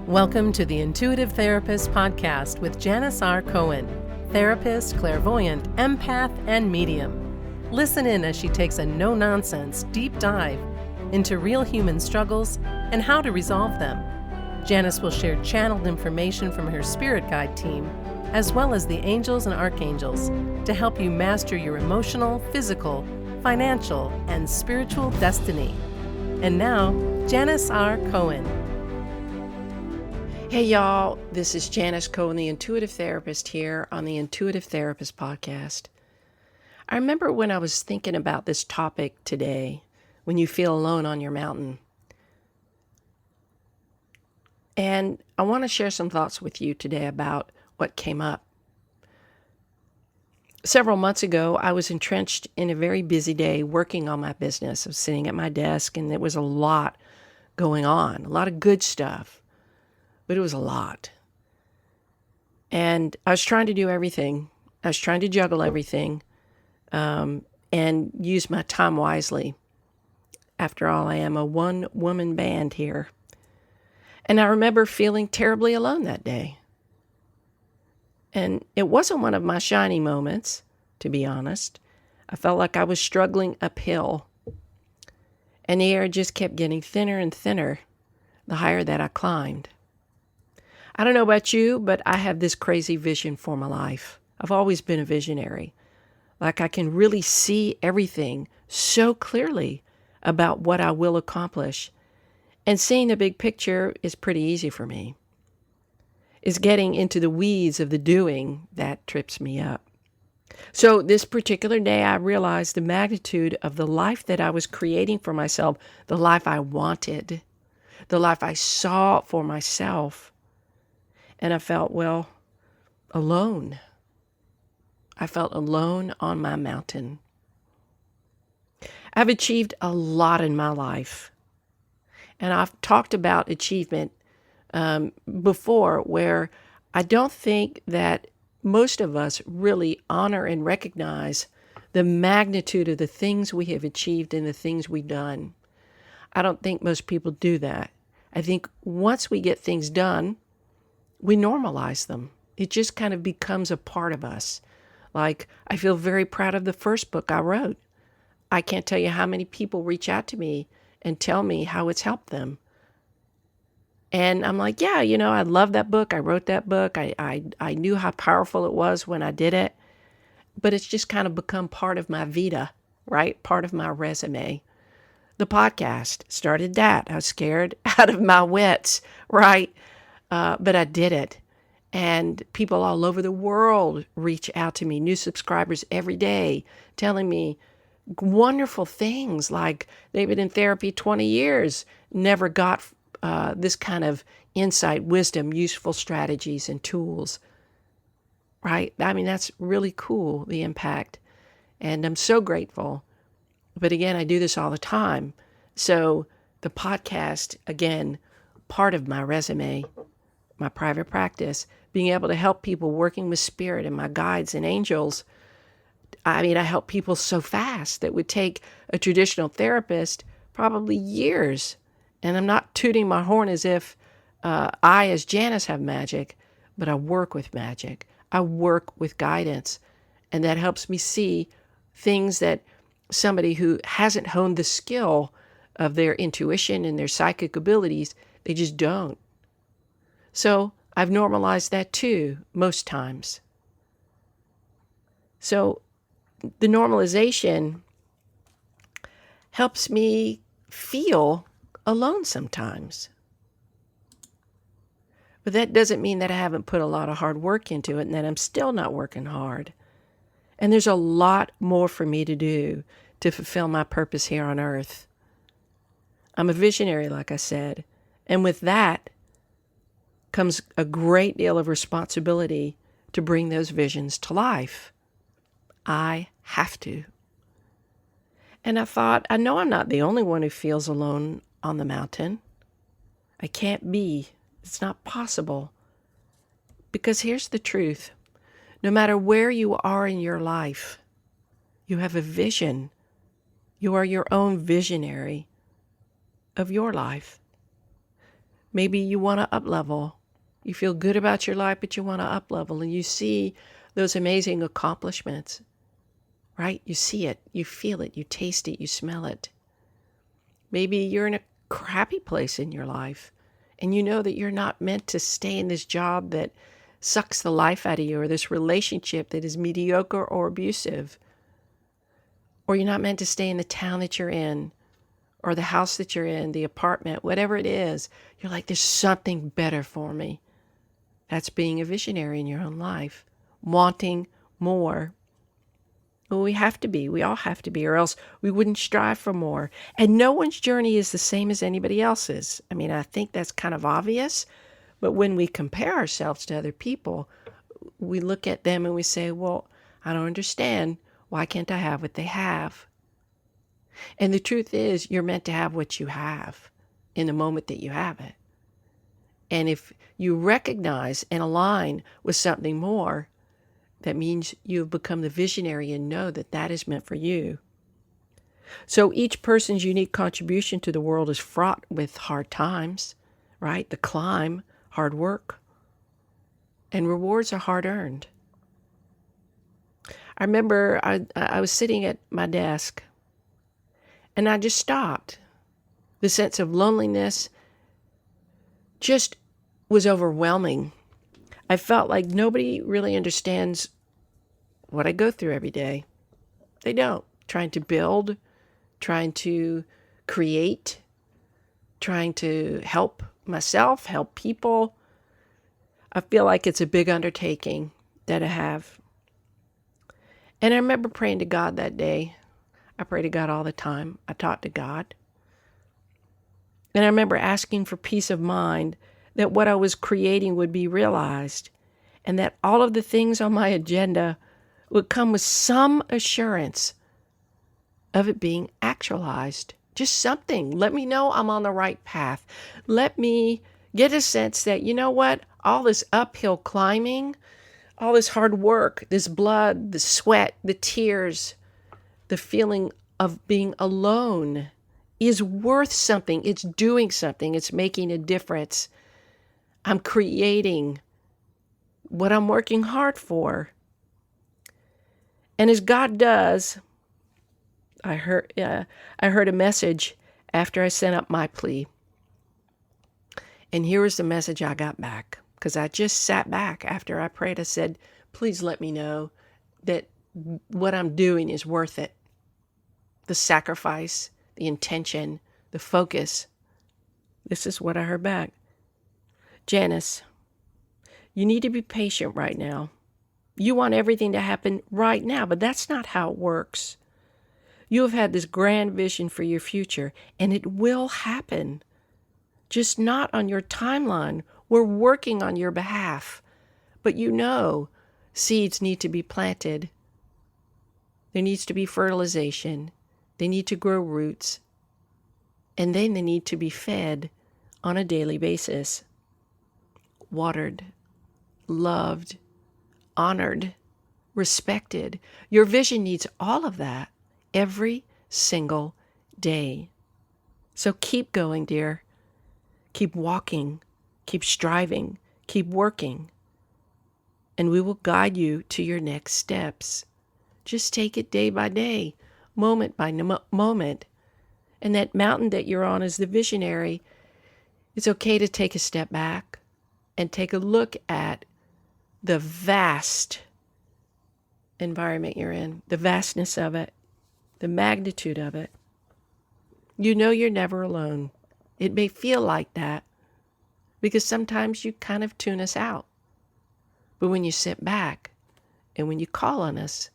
Welcome to the Intuitive Therapist Podcast with Janis R. Cohen, therapist, clairvoyant, empath, and medium. Listen in as she takes a no-nonsense deep dive into real human struggles and how to resolve them. Janis will share channeled information from her spirit guide team, as well as the angels and archangels, to help you master your emotional, physical, financial, and spiritual destiny. And now, Janis R. Cohen. Hey y'all, this is Janis Cohen, the Intuitive Therapist here on the Intuitive Therapist Podcast. I remember when I was thinking about this topic today, when you feel alone on your mountain. And I want to share some thoughts with you today about what came up. Several months ago, I was entrenched in a very busy day working on my business. I was sitting at my desk and there was a lot going on, a lot of good stuff. But it was a lot. And I was trying to do everything. I was trying to juggle everything and use my time wisely. After all, I am a one-woman band here. And I remember feeling terribly alone that day. And it wasn't one of my shining moments, to be honest. I felt like I was struggling uphill. And the air just kept getting thinner and thinner the higher that I climbed. I don't know about you, but I have this crazy vision for my life. I've always been a visionary. Like I can really see everything so clearly about what I will accomplish. And seeing the big picture is pretty easy for me. It's getting into the weeds of the doing that trips me up. So this particular day, I realized the magnitude of the life that I was creating for myself, the life I wanted, the life I saw for myself. And I felt, alone. I felt alone on my mountain. I've achieved a lot in my life. And I've talked about achievement before, where I don't think that most of us really honor and recognize the magnitude of the things we have achieved and the things we've done. I don't think most people do that. I think once we get things done, we normalize them. It just kind of becomes a part of us. Like, I feel very proud of the first book I wrote. I can't tell you how many people reach out to me and tell me how it's helped them. And I'm like, yeah, I love that book. I wrote that book. I knew how powerful it was when I did it. But it's just kind of become part of my vita, right? Part of my resume. The podcast started that. I was scared out of my wits, right? But I did it. And people all over the world reach out to me, new subscribers every day, telling me wonderful things like they've been in therapy 20 years, never got this kind of insight, wisdom, useful strategies and tools, right? I mean, that's really cool, the impact. And I'm so grateful. But again, I do this all the time. So the podcast, again, part of my resume, my private practice, being able to help people working with spirit and my guides and angels. I mean, I help people so fast that would take a traditional therapist probably years. And I'm not tooting my horn as if I, as Janis, have magic, but I work with magic. I work with guidance. And that helps me see things that somebody who hasn't honed the skill of their intuition and their psychic abilities, they just don't. So I've normalized that too, most times. So the normalization helps me feel alone sometimes. But that doesn't mean that I haven't put a lot of hard work into it and that I'm still not working hard. And there's a lot more for me to do to fulfill my purpose here on earth. I'm a visionary, like I said. And with that comes a great deal of responsibility to bring those visions to life. I have to. And I thought, I know I'm not the only one who feels alone on the mountain. I can't be. It's not possible. Because here's the truth. No matter where you are in your life, you have a vision. You are your own visionary of your life. Maybe you want to up level. You feel good about your life, but you want to up level, and you see those amazing accomplishments, right? You see it, you feel it, you taste it, you smell it. Maybe you're in a crappy place in your life, and you know that you're not meant to stay in this job that sucks the life out of you, or this relationship that is mediocre or abusive, or you're not meant to stay in the town that you're in, or the house that you're in, the apartment, whatever it is. You're like, there's something better for me. That's being a visionary in your own life, wanting more. Well, we have to be. We all have to be, or else we wouldn't strive for more. And no one's journey is the same as anybody else's. I mean, I think that's kind of obvious. But when we compare ourselves to other people, we look at them and we say, well, I don't understand. Why can't I have what they have? And the truth is, you're meant to have what you have in the moment that you have it. And if you recognize and align with something more, that means you've become the visionary and know that that is meant for you. So each person's unique contribution to the world is fraught with hard times, right? The climb, hard work, and rewards are hard earned. I remember I was sitting at my desk and I just stopped. The sense of loneliness just was overwhelming. I felt like nobody really understands what I go through every day. They don't. Trying to build, trying to create, trying to help myself, help people. I feel like it's a big undertaking that I have. And I remember praying to God that day. I pray to God all the time. I talk to God. And I remember asking for peace of mind that what I was creating would be realized and that all of the things on my agenda would come with some assurance of it being actualized. Just something. Let me know I'm on the right path. Let me get a sense that, you know what, all this uphill climbing, all this hard work, this blood, the sweat, the tears, the feeling of being alone is worth something. It's doing something. It's making a difference. I'm creating what I'm working hard for. And as God does, I heard a message after I sent up my plea. And here was the message I got back, because I just sat back after I prayed. I said, please let me know that what I'm doing is worth it. The sacrifice, the intention, the focus. This is what I heard back. Janis, you need to be patient right now. You want everything to happen right now, but that's not how it works. You have had this grand vision for your future, and it will happen. Just not on your timeline. We're working on your behalf. But you know, seeds need to be planted. There needs to be fertilization. They need to grow roots. And then they need to be fed on a daily basis. Watered, loved, honored, respected. Your vision needs all of that every single day. So keep going, dear. Keep walking, keep striving, keep working, and we will guide you to your next steps. Just take it day by day, moment by moment. And that mountain that you're on as the visionary, it's okay to take a step back and take a look at the vast environment you're in, the vastness of it, the magnitude of it. You know you're never alone. It may feel like that because sometimes you kind of tune us out. But when you sit back and when you call on us,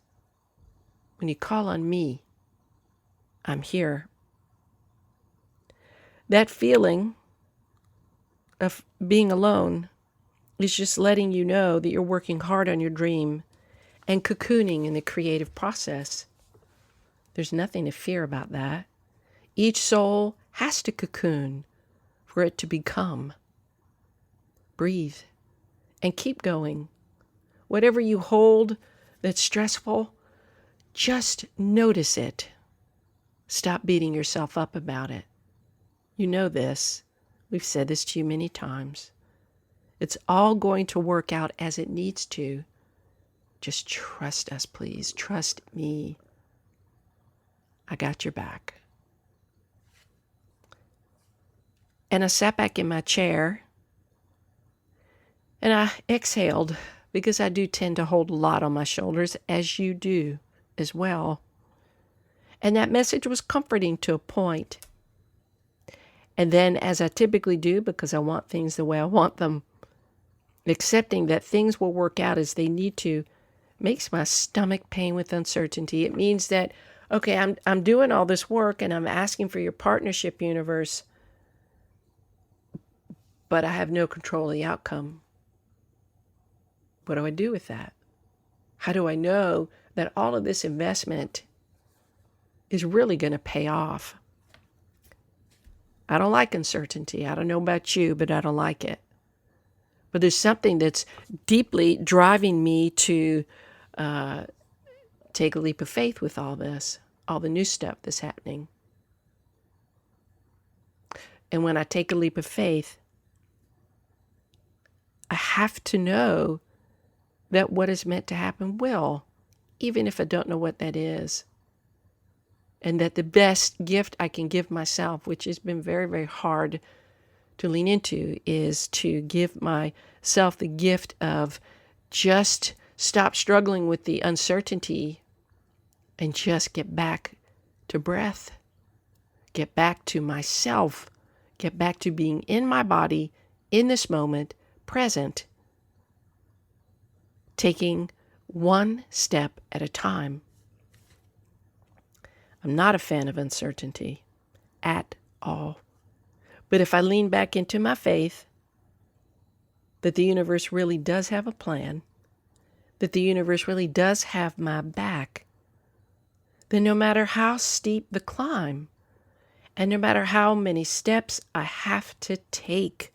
when you call on me, I'm here. That feeling of being alone is just letting you know that you're working hard on your dream and cocooning in the creative process. There's nothing to fear about that. Each soul has to cocoon for it to become. Breathe and keep going. Whatever you hold that's stressful, just notice it. Stop beating yourself up about it. You know this. We've said this to you many times. It's all going to work out as it needs to. Just trust us, please. Trust me. I got your back. And I sat back in my chair and I exhaled, because I do tend to hold a lot on my shoulders, as you do as well. And that message was comforting to a point. And then, as I typically do, because I want things the way I want them, accepting that things will work out as they need to makes my stomach pain with uncertainty. It means that, okay, I'm doing all this work and I'm asking for your partnership, universe, but I have no control of the outcome. What do I do with that? How do I know that all of this investment is really going to pay off? I don't like uncertainty. I don't know about you, but I don't like it. But there's something that's deeply driving me to take a leap of faith with all this, all the new stuff that's happening. And when I take a leap of faith, I have to know that what is meant to happen will, even if I don't know what that is. And that the best gift I can give myself, which has been very, very hard to lean into, is to give myself the gift of just stop struggling with the uncertainty and just get back to breath, get back to myself, get back to being in my body, in this moment, present, taking one step at a time. I'm not a fan of uncertainty at all. But if I lean back into my faith that the universe really does have a plan, that the universe really does have my back, then no matter how steep the climb, and no matter how many steps I have to take,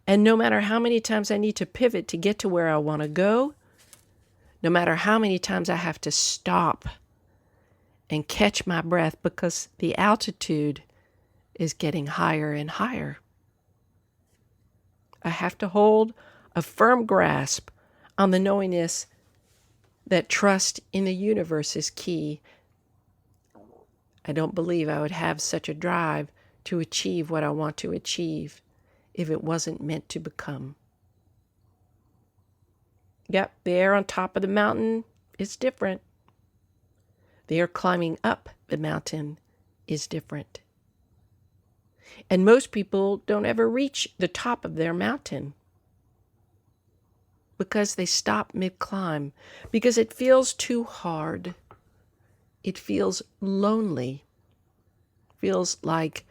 and no matter how many times I need to pivot to get to where I want to go, no matter how many times I have to stop and catch my breath because the altitude is getting higher and higher, I have to hold a firm grasp on the knowingness that trust in the universe is key. I don't believe I would have such a drive to achieve what I want to achieve if it wasn't meant to become. Yep, the air on top of the mountain is different. The air climbing up the mountain is different. And most people don't ever reach the top of their mountain because they stop mid-climb, because it feels too hard. It feels lonely. Feels like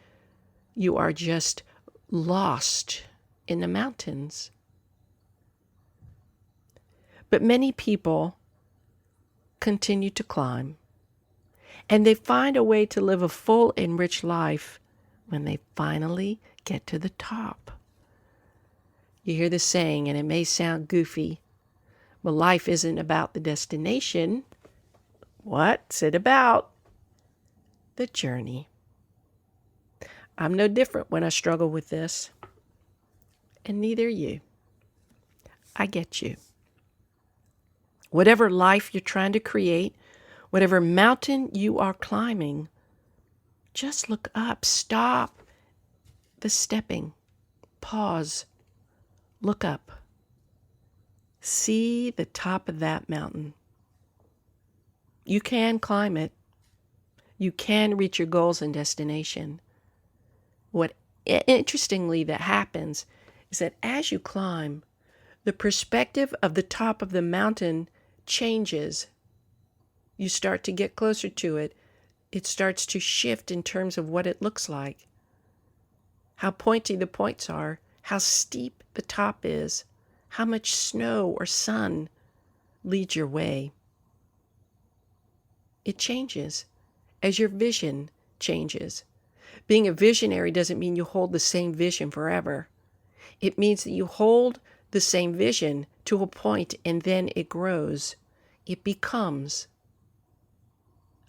you are just lost in the mountains. But many people continue to climb, and they find a way to live a full and rich life when they finally get to the top. You hear the saying, and it may sound goofy, but life isn't about the destination. What's it about? The journey. I'm no different when I struggle with this, and neither are you. I get you. Whatever life you're trying to create, whatever mountain you are climbing, just look up. Stop the stepping. Pause. Look up. See the top of that mountain. You can climb it. You can reach your goals and destination. What interestingly that happens is that as you climb, the perspective of the top of the mountain changes. You start to get closer to it. It starts to shift in terms of what it looks like, how pointy the points are, how steep the top is, how much snow or sun leads your way. It changes as your vision changes. Being a visionary doesn't mean you hold the same vision forever. It means that you hold the same vision to a point and then it grows. It becomes.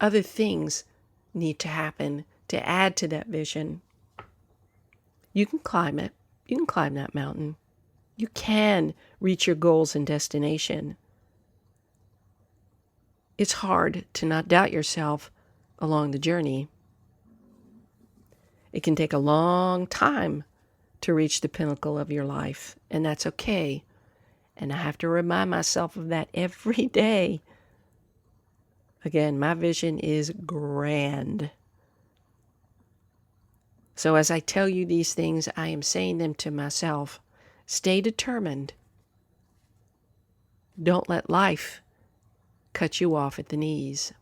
Other things need to happen to add to that vision. You can climb it. You can climb that mountain. You can reach your goals and destination. It's hard to not doubt yourself along the journey. It can take a long time to reach the pinnacle of your life, and that's okay. And I have to remind myself of that every day. Again, my vision is grand. So as I tell you these things, I am saying them to myself. Stay determined. Don't let life cut you off at the knees.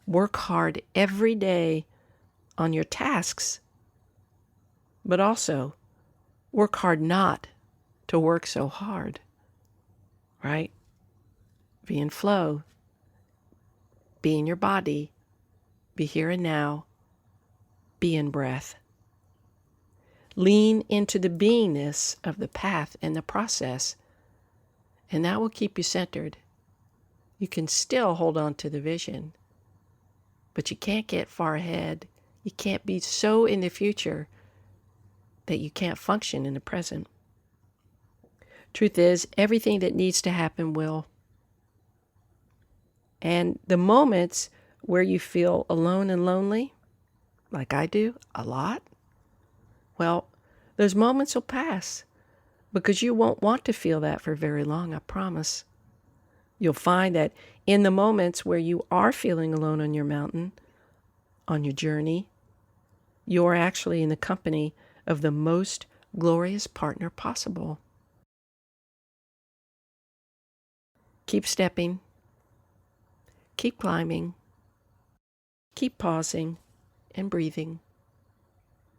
Work hard every day on your tasks, but also work hard not to work so hard, right? Be in flow. Be in your body. Be here and now. Be in breath. Lean into the beingness of the path and the process, and that will keep you centered. You can still hold on to the vision, but you can't get far ahead. You can't be so in the future that you can't function in the present. Truth is, everything that needs to happen will. And the moments where you feel alone and lonely, like I do a lot, well, those moments will pass because you won't want to feel that for very long, I promise. You'll find that in the moments where you are feeling alone on your mountain, on your journey, you're actually in the company of the most glorious partner possible. Keep stepping. Keep climbing. Keep pausing and breathing.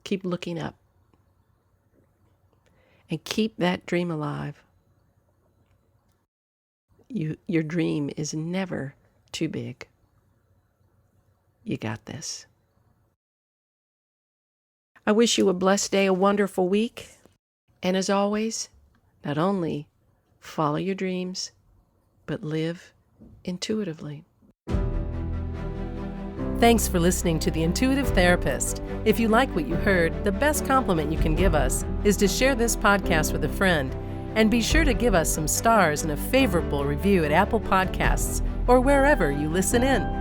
Keep looking up. And keep that dream alive. Your dream is never too big. You got this. I wish you a blessed day, a wonderful week. And as always, not only follow your dreams, but live intuitively. Thanks for listening to The Intuitive Therapist. If you like what you heard, the best compliment you can give us is to share this podcast with a friend. And be sure to give us some stars and a favorable review at Apple Podcasts or wherever you listen in.